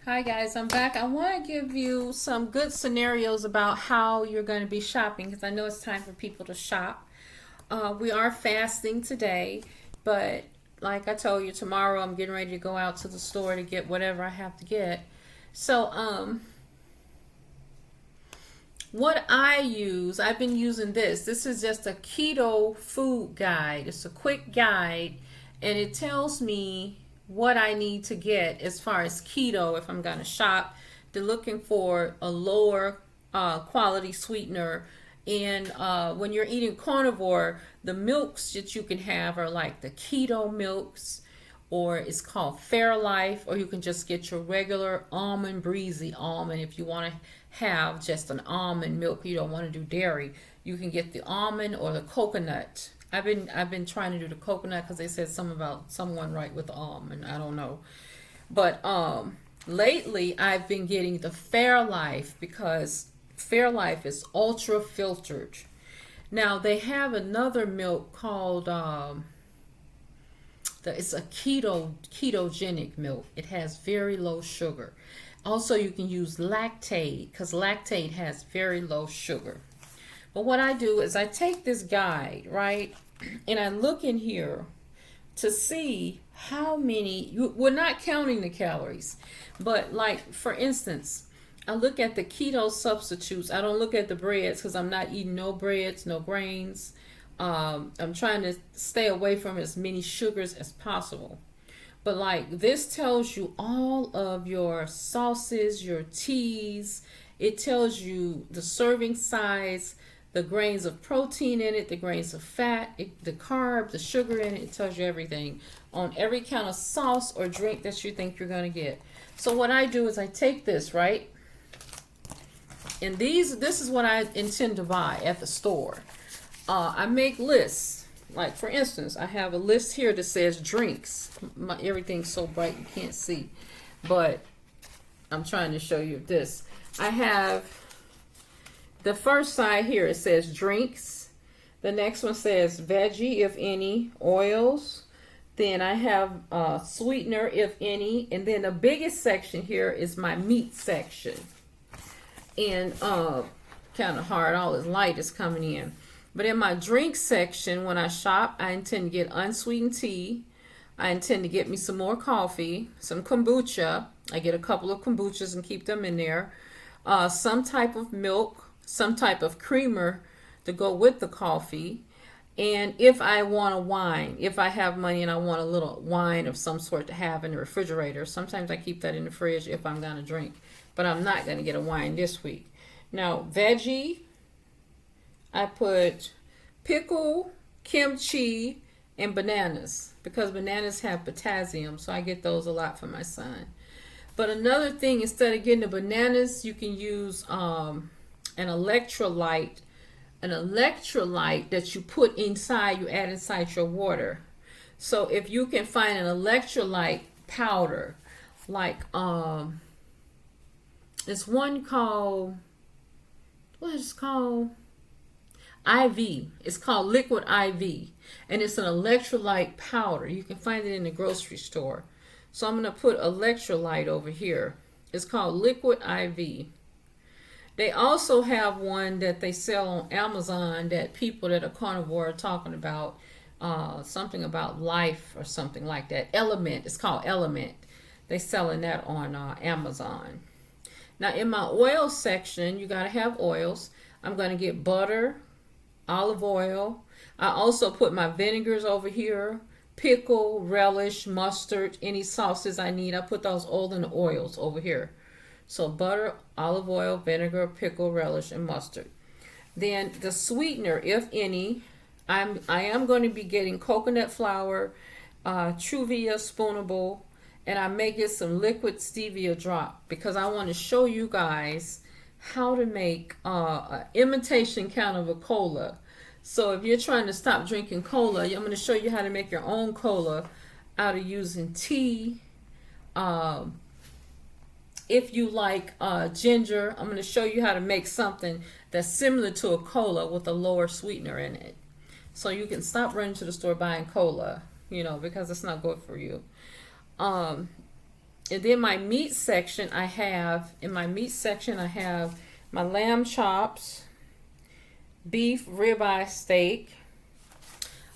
Hi guys, I'm back. I want to give you some good scenarios about how you're going to be shopping because I know it's time for people to shop. We are fasting today, but like I told you, tomorrow I'm getting ready to go out to the store to get whatever I have to get. So, what I use, I've been using this. This is just a keto food guide. It's a quick guide, and it tells me what I need to get as far as keto if I'm going to shop. They're looking for a lower quality sweetener. And when you're eating carnivore, the milks that you can have are like the keto milks, or it's called Fairlife, or you can just get your regular almond breezy almond if you want to have just an almond milk. You don't want to do dairy. You can get the almond or the coconut. I've been trying to do the coconut because they said something about someone right with the almond. I don't know, but lately I've been getting the Fairlife because Fairlife is ultra filtered. Now they have another milk called it's a ketogenic milk. It has very low sugar. Also, you can use lactate because lactate has very low sugar. But what I do is I take this guide, right, and I look in here to see how many, we're not counting the calories, but like for instance, I look at the keto substitutes. I don't look at the breads because I'm not eating no breads, no grains. I'm trying to stay away from as many sugars as possible. But like this tells you all of your sauces, your teas. It tells you the serving size, the grains of protein in it, the grains of fat, the carb, the sugar in it. It tells you everything on every kind of sauce or drink that you think you're going to get. So what I do is I take this, right? And this is what I intend to buy at the store. I make lists. Like for instance, I have a list here that says drinks. Everything's so bright you can't see, but I'm trying to show you this. I have the first side here. It says drinks. The next one says veggie, if any, oils. Then I have sweetener, if any, and then the biggest section here is my meat section. And kind of hard. All this light is coming in. But in my drink section, when I shop, I intend to get unsweetened tea. I intend to get me some more coffee, some kombucha. I get a couple of kombuchas and keep them in there. Some type of milk, some type of creamer to go with the coffee. And if I want a wine, if I have money and I want a little wine of some sort to have in the refrigerator, sometimes I keep that in the fridge if I'm going to drink. But I'm not going to get a wine this week. Now, veggie. I put pickle, kimchi, and bananas because bananas have potassium, so I get those a lot for my son. But another thing, instead of getting the bananas, you can use an electrolyte that you put inside, you add inside your water. So if you can find an electrolyte powder, like it's one called, what is it called? IV. It's called Liquid IV, and it's an electrolyte powder. You can find it in the grocery store. So I'm going to put electrolyte over here. It's called Liquid IV. They also have one that they sell on Amazon that people that are carnivore are talking about, something about life or something like that. Element. It's called Element. They selling that on Amazon. Now in my oil section, you got to have oils. I'm going to get butter, olive oil. I also put my vinegars over here, pickle, relish, mustard, any sauces I need. I put those all in the oils over here. So butter, olive oil, vinegar, pickle, relish, and mustard. Then the sweetener, if any, I am going to be getting coconut flour, Truvia spoonable, and I may get some liquid stevia drop because I want to show you guys how to make an imitation kind of a cola. So if you're trying to stop drinking cola, I'm going to show you how to make your own cola out of using tea. If you like ginger, I'm going to show you how to make something that's similar to a cola with a lower sweetener in it. So you can stop running to the store buying cola, because it's not good for you. And then my meat section, I have my lamb chops, beef ribeye steak,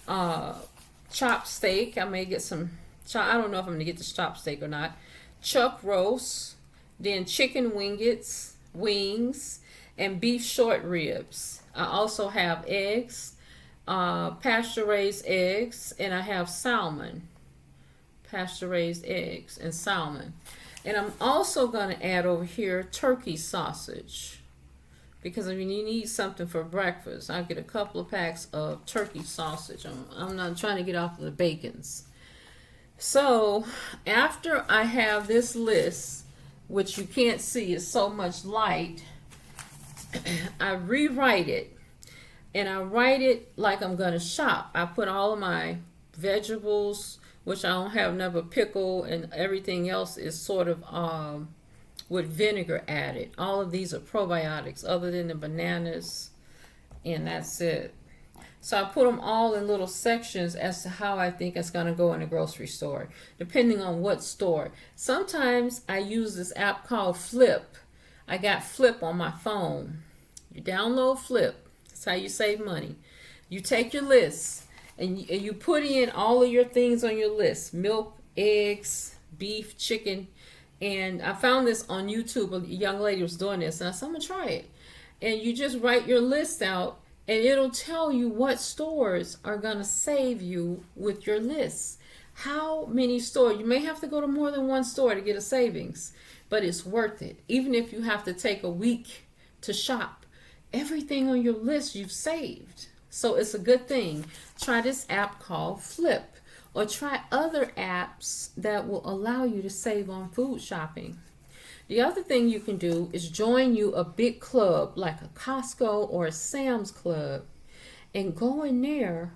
chopped steak. I may get some, I don't know if I'm going to get this chopped steak or not. Chuck roast, then chicken wings, and beef short ribs. I also have eggs, pasture-raised eggs, and I have salmon. Pasture-raised eggs and salmon. And I'm also going to add over here turkey sausage, because if you need something for breakfast, I'll get a couple of packs of turkey sausage. I'm not trying to get off of the bacons. So after I have this list, which you can't see, is so much light, I rewrite it. And I write it like I'm going to shop. I put all of my vegetables, which I don't have never pickle, and everything else is sort of with vinegar added. All of these are probiotics other than the bananas, and that's it. So I put them all in little sections as to how I think it's going to go in a grocery store, depending on what store. Sometimes I use this app called Flip. I got Flip on my phone. You download Flip. That's how you save money. You take your list and you put in all of your things on your list: milk, eggs, beef, chicken. And I found this on YouTube. A young lady was doing this, and I said, I'm going to try it. And you just write your list out, and it'll tell you what stores are going to save you with your list. How many stores? You may have to go to more than one store to get a savings, but it's worth it. Even if you have to take a week to shop, everything on your list you've saved. So it's a good thing. Try this app called Flip, or try other apps that will allow you to save on food shopping. The other thing you can do is join you a big club like a Costco or a Sam's Club, and go in there,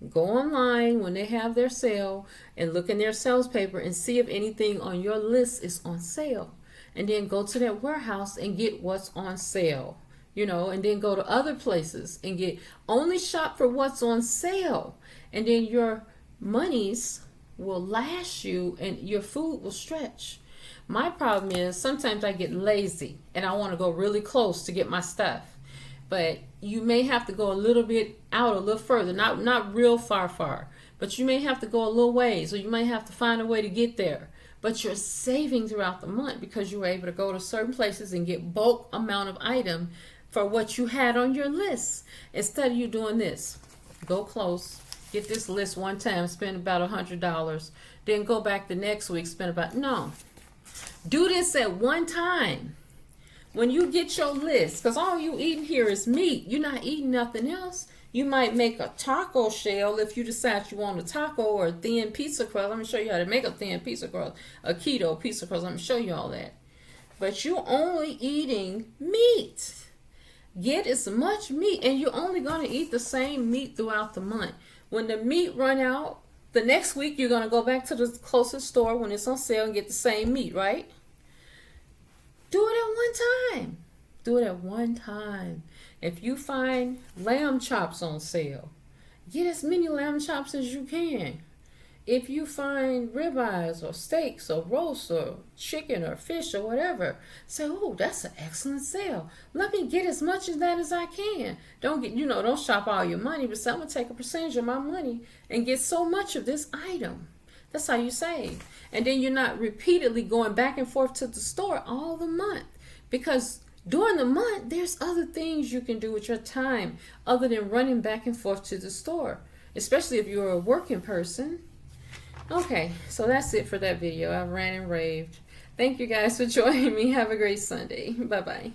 go online when they have their sale and look in their sales paper and see if anything on your list is on sale, and then go to that warehouse and get what's on sale, and then go to other places and only shop for what's on sale, and then your monies will last you and your food will stretch. My problem is sometimes I get lazy and I want to go really close to get my stuff. But you may have to go a little bit out, a little further, not real far, but you may have to go a little ways, or you may have to find a way to get there. But you're saving throughout the month because you were able to go to certain places and get bulk amount of item for what you had on your list. Instead of you doing this, go close, get this list one time, spend about $100, then go back the next week, do this at one time. When you get your list, because all you eating here is meat, you're not eating nothing else. You might make a taco shell if you decide you want a taco, or a thin pizza crust. Let me show you how to make a thin pizza crust, a keto pizza crust. Let me show you all that. But you're only eating meat. Get as much meat, and you're only going to eat the same meat throughout the month. When the meat run out, the next week you're going to go back to the closest store when it's on sale and get the same meat, right? Do it at one time. Do it at one time. If you find lamb chops on sale, get as many lamb chops as you can. If you find ribeyes or steaks or roast or chicken or fish or whatever, say, oh, that's an excellent sale. Let me get as much of that as I can. Don't shop all your money, but say, I'm going to take a percentage of my money and get so much of this item. That's how you save. And then you're not repeatedly going back and forth to the store all the month, because during the month, there's other things you can do with your time other than running back and forth to the store, especially if you're a working person. Okay, so that's it for that video. I've ran and raved. Thank you guys for joining me. Have a great Sunday. Bye-bye.